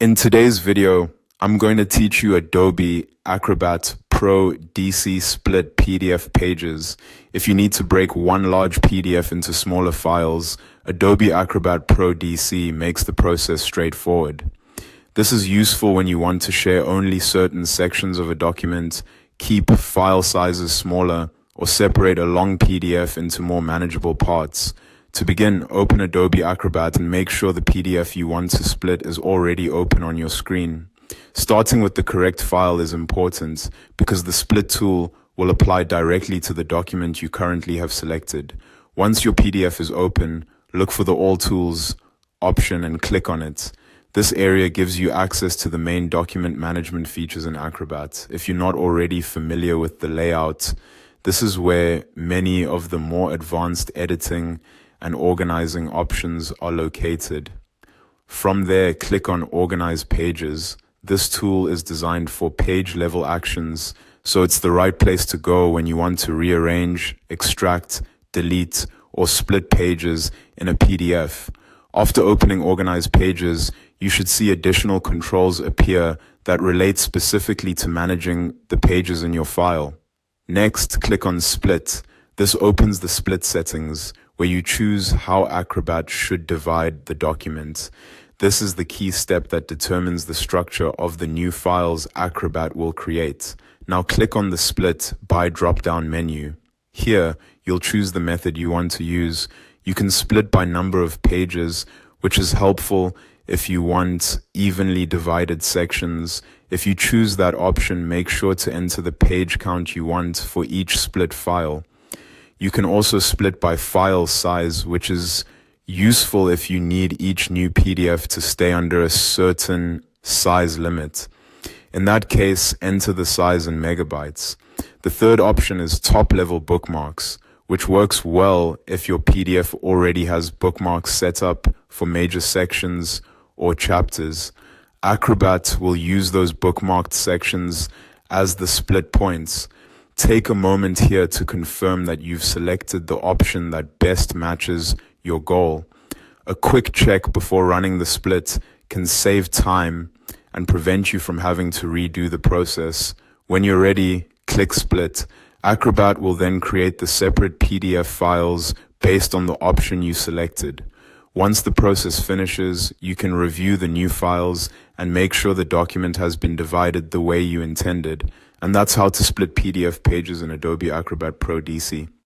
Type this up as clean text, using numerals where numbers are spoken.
In today's video, I'm going to teach you Adobe Acrobat Pro DC Split PDF pages. If you need to break one large PDF into smaller files, Adobe Acrobat Pro DC makes the process straightforward. This is useful when you want to share only certain sections of a document, keep file sizes smaller, or separate a long PDF into more manageable parts. To begin, open Adobe Acrobat and make sure the PDF you want to split is already open on your screen. Starting with the correct file is important because the split tool will apply directly to the document you currently have selected. Once your PDF is open, look for the All Tools option and click on it. This area gives you access to the main document management features in Acrobat. If you're not already familiar with the layout, this is where many of the more advanced editing and organizing options are located. From there, click on Organize Pages. This tool is designed for page-level actions, so it's the right place to go when you want to rearrange, extract, delete, or split pages in a PDF. After opening Organize Pages, you should see additional controls appear that relate specifically to managing the pages in your file. Next, click on Split. This opens the split settings, where you choose how Acrobat should divide the document. This is the key step that determines the structure of the new files Acrobat will create. Now click on the Split by drop-down menu. Here, you'll choose the method you want to use. You can split by number of pages, which is helpful if you want evenly divided sections. If you choose that option, make sure to enter the page count you want for each split file. You can also split by file size, which is useful if you need each new PDF to stay under a certain size limit. In that case, enter the size in megabytes. The third option is top-level bookmarks, which works well if your PDF already has bookmarks set up for major sections or chapters. Acrobat will use those bookmarked sections as the split points. Take a moment here to confirm that you've selected the option that best matches your goal. A quick check before running the split can save time and prevent you from having to redo the process. When you're ready, click Split. Acrobat will then create the separate PDF files based on the option you selected. Once the process finishes, you can review the new files and make sure the document has been divided the way you intended. And that's how to split PDF pages in Adobe Acrobat Pro DC.